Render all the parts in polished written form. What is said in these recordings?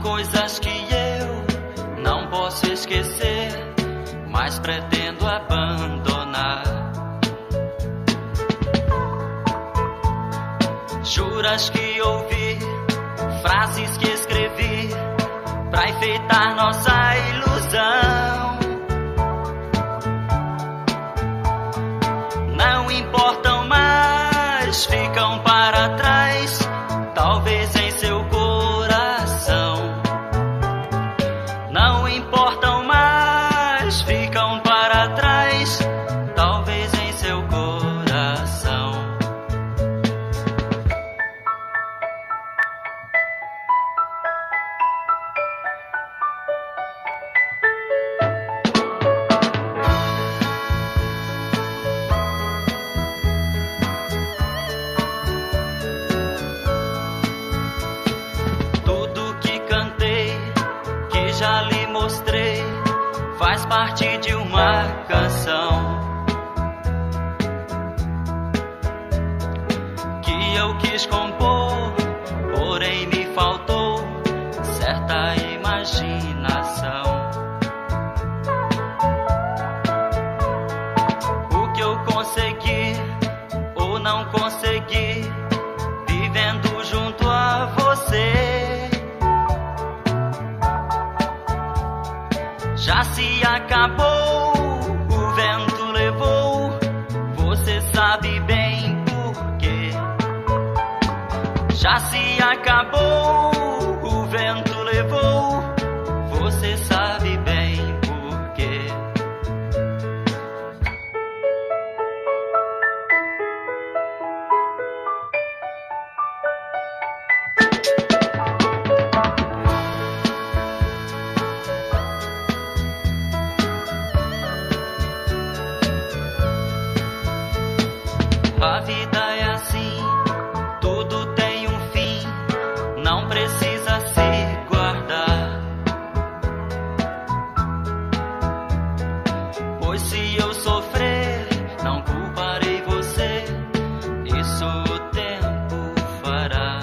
coisas que eu não posso esquecer, mas pretendo abandonar. Juras que ouvi, frases que escrevi pra enfeitar nossa ilusão, não importam mais, ficam para trás, talvez em seu coração. Não importam mais, ficam para trás, talvez em seu coração. Já lhe mostrei, faz parte de uma canção que eu quis compor, porém me faltou certa imaginação. O que eu consegui ou não consegui, vivendo junto a você, já se acabou, o vento levou, você sabe bem por quê. Já se acabou, o vento levou, você sabe bem por quê. A vida é assim, tudo tem um fim, não precisa se guardar. Pois se eu sofrer, não culparei você, isso o tempo fará.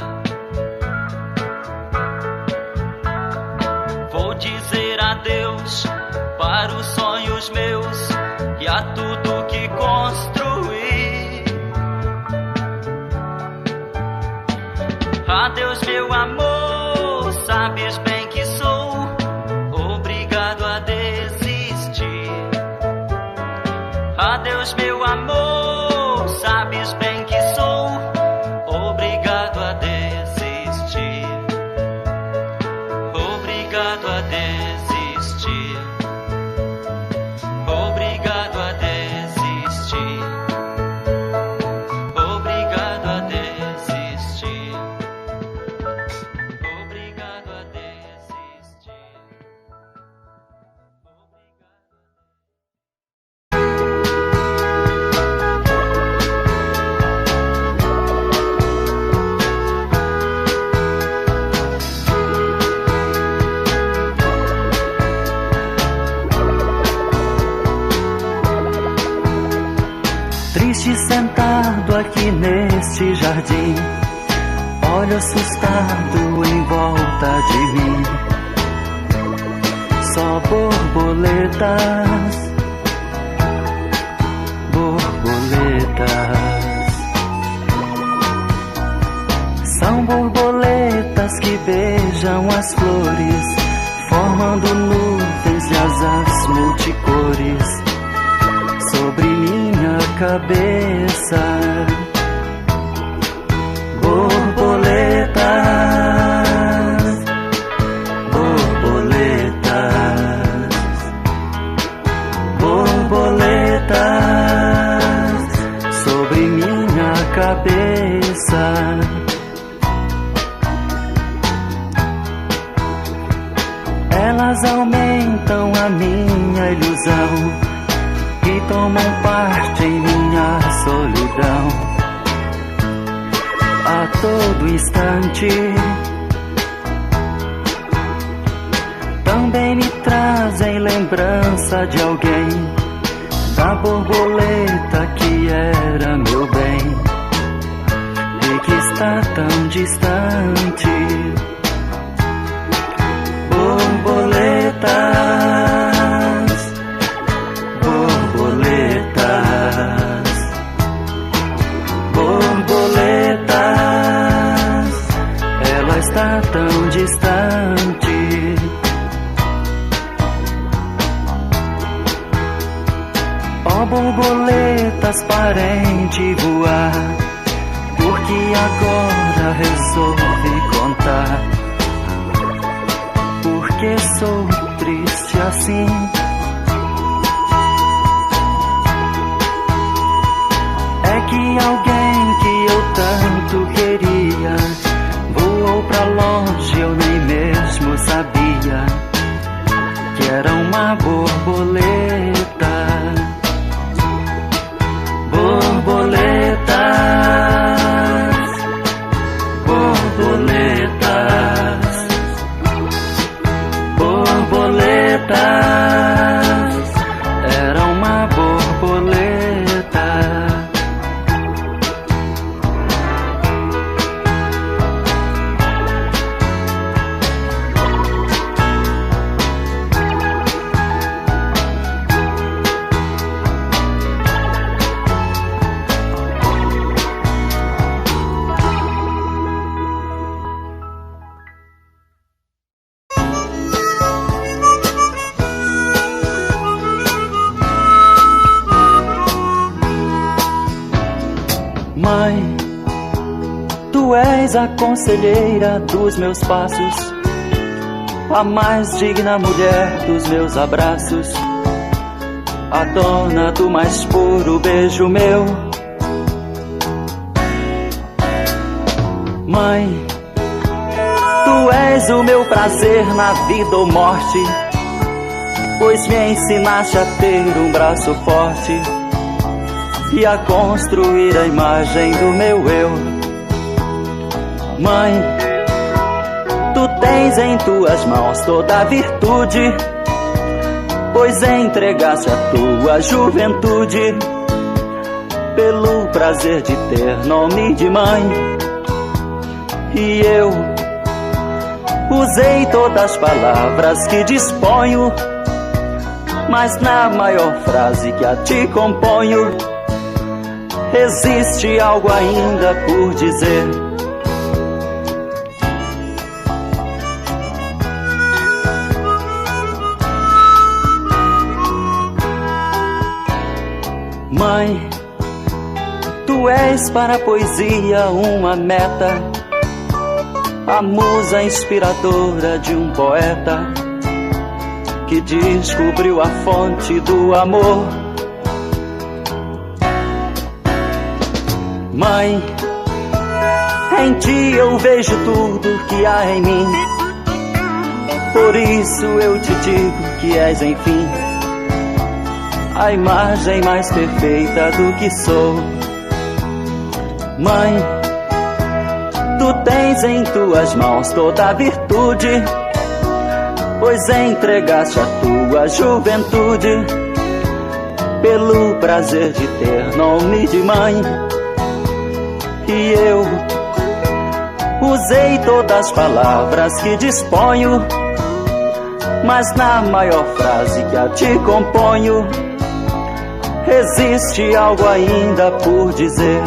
Vou dizer adeus para os sonhos meus e a tudo que construí. Adeus, meu amor, sabes bem que sou obrigado a desistir. Adeus, meu amor, sabes bem que sou obrigado a desistir. Obrigado a desistir. Obrigado a desistir. Obrigado a desistir. Obrigado a desistir. Triste sentado aqui neste jardim, olho assustado em volta de mim. Só borboletas, borboletas. São borboletas que beijam as flores, formando nuvens de asas multicores sobre minha cabeça. Borboletas, borboletas, borboletas sobre minha cabeça. Elas aumentam a minha ilusão e tomam parte em minha solidão. A todo instante também me trazem lembrança de alguém, da borboleta que era meu bem e que está tão distante. borboletas parem de voar, porque agora resolvi contar, porque sou triste assim. É que alguém que eu tanto queria voou pra longe, eu nem mesmo sabia que era uma borboleta. Borboletas, borboletas, borboletas, era uma borboleta. Mãe, tu és a conselheira dos meus passos, a mais digna mulher dos meus abraços, a dona do mais puro beijo meu. Mãe, tu és o meu prazer na vida ou morte, pois me ensinaste a ter um braço forte e a construir a imagem do meu eu. Mãe, tu tens em tuas mãos toda a virtude, pois entregaste a tua juventude pelo prazer de ter nome de mãe. E eu usei todas as palavras que disponho, mas na maior frase que a ti componho existe algo ainda por dizer. Mãe, tu és para a poesia uma meta, a musa inspiradora de um poeta que descobriu a fonte do amor. Mãe, em ti eu vejo tudo que há em mim, por isso eu te digo que és, enfim, a imagem mais perfeita do que sou. Mãe, tu tens em tuas mãos toda a virtude, pois entregaste a tua juventude pelo prazer de ter nome de mãe. E eu usei todas as palavras que disponho, mas na maior frase que a ti componho existe algo ainda por dizer.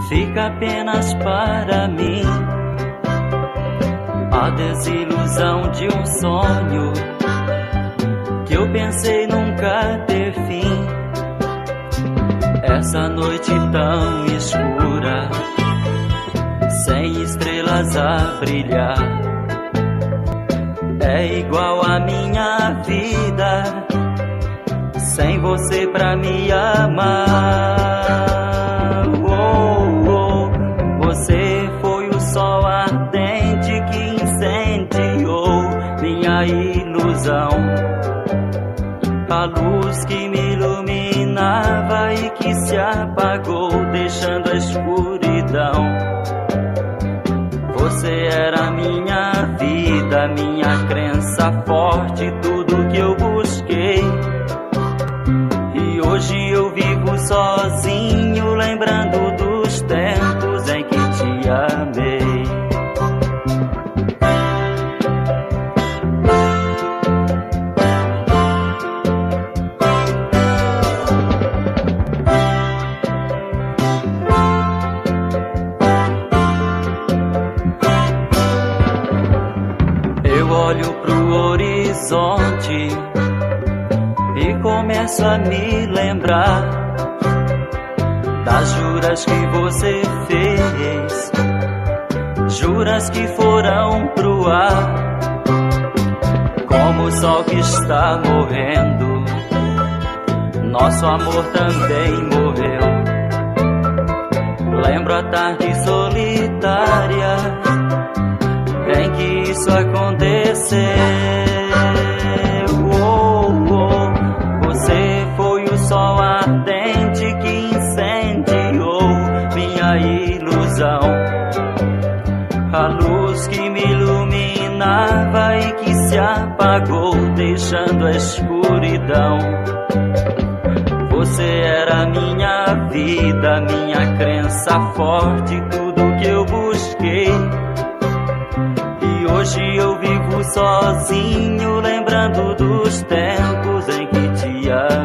Fica apenas para mim a desilusão de um sonho que eu pensei nunca ter fim. Essa noite tão escura, sem estrelas a brilhar, é igual a minha vida sem você pra me amar. Você foi o sol ardente que incendiou minha ilusão, a luz que me iluminava e que se apagou, deixando a escuridão. Você era minha vida, minha crença forte, tudo que eu busquei. E hoje eu vivo sozinho, lembrando dos tempos em que te hoje e começo a me lembrar das juras que você fez, juras que foram pro ar, como o sol que está morrendo, nosso amor também morreu. Lembro a tarde solitária em que isso aconteceu. Você foi o sol ardente que incendiou minha ilusão, a luz que me iluminava e que se apagou, deixando a escuridão. Você era minha vida, minha crença forte, tudo que eu busquei. E hoje eu vivo sozinho, lembrando dos tempos em que te amei.